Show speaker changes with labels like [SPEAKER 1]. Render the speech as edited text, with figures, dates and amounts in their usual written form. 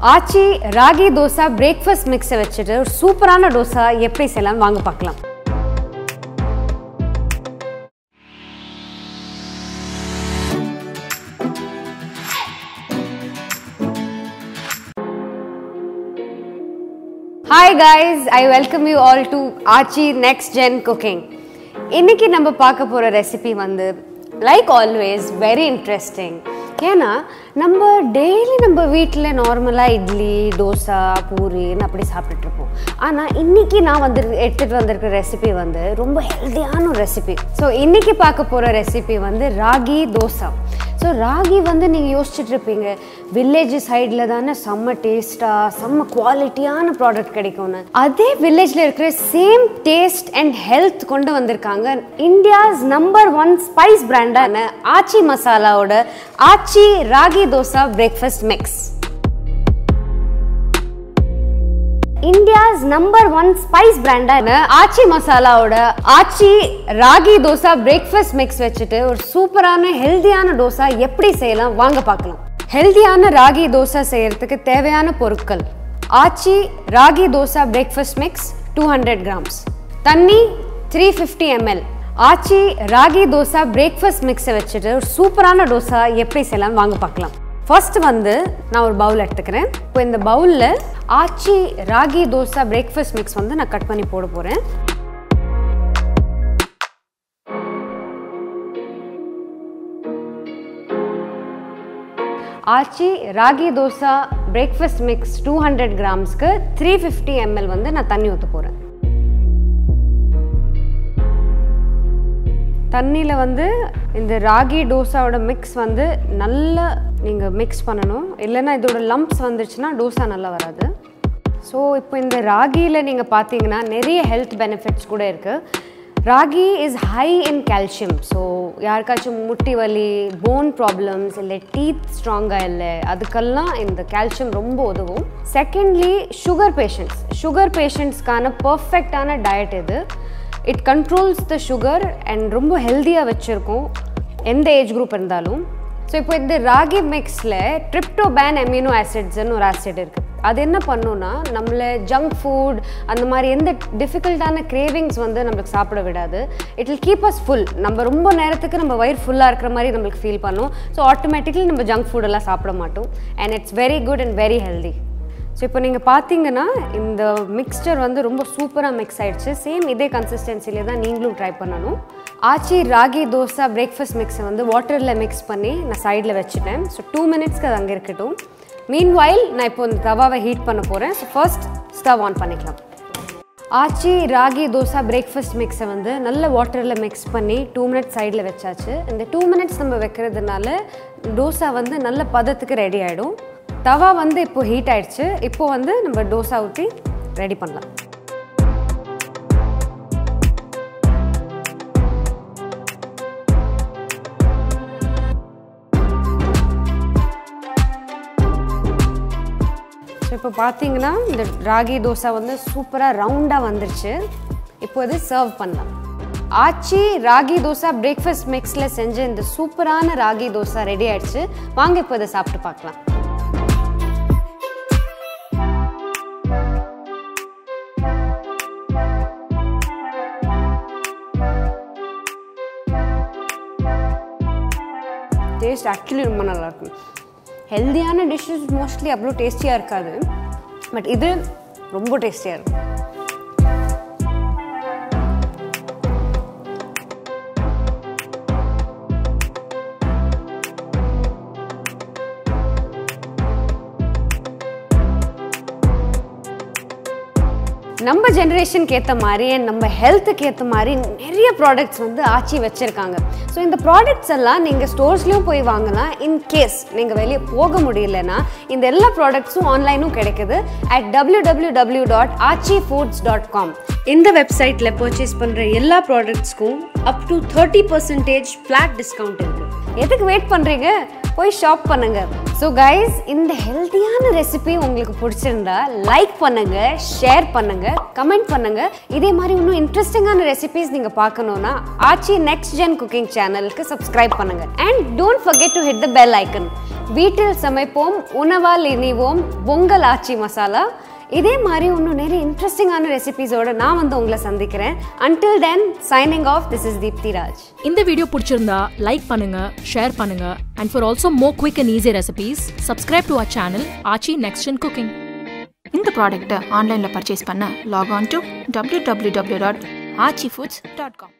[SPEAKER 1] Aachi Ragi Dosa breakfast mix வச்சிட்டு ஒரு சூப்பரான dosa எப்படி செய்யலாம் வாங்க பார்க்கலாம். Hi guys, I welcome you all to Aachi Next Gen Cooking. இன்னைக்கு நம்ம பார்க்க போற ரெசிபி வந்து like always very interesting. ஏன்னா நம்ம டெய்லி நம்ம வீட்டில் நார்மலாக இட்லி தோசை பூரின்னு அப்படி சாப்பிட்டுட்டு இருப்போம். ஆனால் இன்றைக்கி நான் எடுத்துகிட்டு வந்திருக்கிற ரெசிபி வந்து ரொம்ப ஹெல்த்தியான ஒரு ரெசிபி. ஸோ இன்றைக்கி பார்க்க போகிற ரெசிபி வந்து ராகி தோசை. ஸோ ராகி வந்து நீங்கள் யோசிச்சுட்டு இருப்பீங்க வில்லேஜ் சைடில் தானே செம்ம டேஸ்ட்டாக செம்ம குவாலிட்டியான ப்ராடக்ட் கிடைக்கும்னு. அதே வில்லேஜில் இருக்கிற சேம் டேஸ்ட் அண்ட் ஹெல்த் கொண்டு வந்திருக்காங்க இந்தியாஸ் நம்பர் 1 ஸ்பைஸ் பிராண்டான ஆச்சி மசாலாவோட Aachi Ragi Dosa breakfast mix. India's number 1 spice brand Aachi masala oda Aachi Ragi Dosa breakfast mix வச்சிட்டு ஒரு சூப்பரான ஹெல்தியான dosa எப்படி செய்யலாம் வாங்க பார்க்கலாம். ஹெல்தியான ராகி தோசை செய்யறதுக்கு தேவையான பொருட்கள்: Aachi Ragi Dosa breakfast mix 200 grams, தண்ணி 350 ml. Aachi Ragi Dosa breakfast mix வச்சிட்டு ஒரு சூப்பரான dosa எப்படி செய்யலாம் வாங்க பார்க்கலாம். ஃபர்ஸ்ட் வந்து நான் ஒரு பவுல் எடுத்துக்கிறேன். இப்போ இந்த பவுலில் Aachi Ragi Dosa breakfast mix வந்து நான் கட் பண்ணி போட போகிறேன். Aachi Ragi Dosa breakfast mix 200 கிராம்ஸ்க்கு 350 ml வந்து நான் தண்ணி ஊற்ற போகிறேன். தண்ணியில் வந்து இந்த ராகி டோசாவோட மிக்ஸ் வந்து நல்லா நீங்கள் மிக்ஸ் பண்ணணும். இல்லைன்னா இதோட லம்ப்ஸ் வந்துருச்சுன்னா டோசா நல்லா வராது. ஸோ இப்போ இந்த ராகியில் நீங்கள் பார்த்தீங்கன்னா நிறைய ஹெல்த் பெனிஃபிட்ஸ் கூட இருக்குது. Ragi is high in calcium. So யாருக்காச்சும் முட்டி வலி, போன் ப்ராப்ளம்ஸ், இல்லை டீத் ஸ்ட்ராங்காக இல்லை, அதுக்கெல்லாம் இந்த கால்சியம் ரொம்ப உதவும். செகண்ட்லி சுகர் பேஷண்ட்ஸ்க்கான பர்ஃபெக்டான டயட் இது. It controls the sugar and ரொம்ப ஹெல்த்தியாக வச்சுருக்கோம் எந்த ஏஜ் குரூப் இருந்தாலும். ஸோ இப்போ இந்த ராகி மிக்ஸில் ட்ரிப்டோபேன் அமினோ ஆசிட்ஸ்ன்னு ஒரு ஆசிட் இருக்குது. அது என்ன பண்ணுன்னா நம்மளை ஜங்க் ஃபுட் அந்த மாதிரி எந்த டிஃபிகல்ட்டான கிரேவிங்ஸ் வந்து நம்மளுக்கு சாப்பிட விடாது. It will keep as full. நம்ம ரொம்ப நேரத்துக்கு நம்ம வயிறு ஃபுல்லாக இருக்கிற மாதிரி நம்மளுக்கு ஃபீல் பண்ணும். ஸோ ஆட்டோமேட்டிக்கலி நம்ம ஜங்க் ஃபுட்டெல்லாம் சாப்பிட மாட்டோம். And it's very good and very healthy. So இப்போ நீங்கள் பார்த்தீங்கன்னா இந்த மிக்ஸ்சர் வந்து ரொம்ப சூப்பராக மிக்ஸ் ஆகிடுச்சு. சேம் இதே கன்சிஸ்டன்சிலே தான் நீங்களும் ட்ரை பண்ணணும். Aachi Ragi Dosa breakfast மிக்ஸை வந்து வாட்டரில் மிக்ஸ் பண்ணி நான் சைடில் வச்சுட்டேன். ஸோ 2 மினிட்ஸ்க்கு அது அங்கே இருக்கட்டும். மீன்வைல் நான் இப்போ இந்த தவாவை ஹீட் பண்ண போகிறேன். ஸோ ஃபர்ஸ்ட் ஸ்டவ் ஆன் பண்ணிக்கலாம். Aachi Ragi Dosa breakfast மிக்ஸை வந்து நல்ல வாட்டரில் மிக்ஸ் பண்ணி 2 மினிட்ஸ் சைடில் வச்சாச்சு. இந்த 2 மினிட்ஸ் நம்ம வைக்கிறதுனால டோசா வந்து நல்ல பதத்துக்கு ரெடி ஆகிடும். தவா வந்து இப்போ ஹீட் ஆயிடுச்சு. இப்போ வந்து நம்ம டோசா ஊற்றி ரெடி பண்ணலாம். இப்போ பார்த்தீங்கன்னா இந்த ராகி தோசை வந்து சூப்பராக ரவுண்டாக வந்துருச்சு. இப்போ இது சர்வ் பண்ணலாம். Aachi Ragi Dosa breakfast மிக்ஸில் செஞ்ச இந்த சூப்பரான ராகி தோசை ரெடி ஆயிடுச்சு. வாங்க இப்போ இதை சாப்பிட்டு பார்க்கலாம். டேஸ்ட் ஆக்சுவலி ரொம்ப நல்லாயிருக்கும். ஹெல்தியான டிஷ்ஷஸ் மோஸ்ட்லி அவ்வளோ டேஸ்டியாக இருக்காது. பட் இது ரொம்ப டேஸ்டியாக இருக்கும். நம்ம ஜென்ரேஷனுக்கு ஏற்ற மாதிரி நம்ம ஹெல்த்துக்கு ஏற்ற மாதிரி நிறைய ப்ராடக்ட்ஸ் வந்து ஆச்சி வச்சுருக்காங்க. ஸோ இந்த ப்ராடக்ட்ஸ் எல்லாம் நீங்கள் ஸ்டோர்ஸ்லேயும் போய் வாங்கலாம். இன்கேஸ் நீங்கள் வெளியே போக முடியலன்னா இந்த எல்லா ப்ராடக்ட்ஸும் ஆன்லைனும் கிடைக்குது at www.aachifoods.com. இந்த வெப்சைட்டில் பர்ச்சேஸ் பண்ணுற எல்லா ப்ராடக்ட்ஸ்க்கும் up to 30% ஃப்ளாட் டிஸ்கவுண்ட் இருக்குது. எதுக்கு வெயிட் பண்ணுறீங்க? போய் ஷாப் பண்ணுங்க. ஸோ கைஸ், இந்த ஹெல்த்தியான ரெசிபி உங்களுக்கு பிடிச்சிருந்தா லைக் பண்ணுங்க, ஷேர் பண்ணுங்க, கமெண்ட் பண்ணுங்க. இதே மாதிரி இன்னும் இன்ட்ரெஸ்டிங்கான ரெசிபிஸ் நீங்க பார்க்கணும்னா ஆச்சி நெக்ஸ்ட் ஜென் குக்கிங் சேனலுக்கு சப்ஸ்கிரைப் பண்ணுங்க. And don't forget to hit the bell icon. வீட்டில் சமைப்போம் உணவால் இணைவோம் பொங்கல் ஆச்சி மசாலா. இதே மாதிரி இன்னும் நிறைய இன்ட்ரெஸ்டிங்கான ரெசிபீஸோட நான் வந்து உங்களை சந்திக்கிறேன். Until then, signing off, this is Deepthi Raj.
[SPEAKER 2] இந்த வீடியோ பிடிச்சிருந்தா லைக் பண்ணுங்க, ஷேர் பண்ணுங்க. And for also more quick and easy recipes, subscribe to our channel Aachi Next Gen Cooking. இந்த ப்ராடக்ட்டை ஆன்லைனில் பர்ச்சேஸ் பண்ண லாக் ஆன் டு www.aachifoods.com.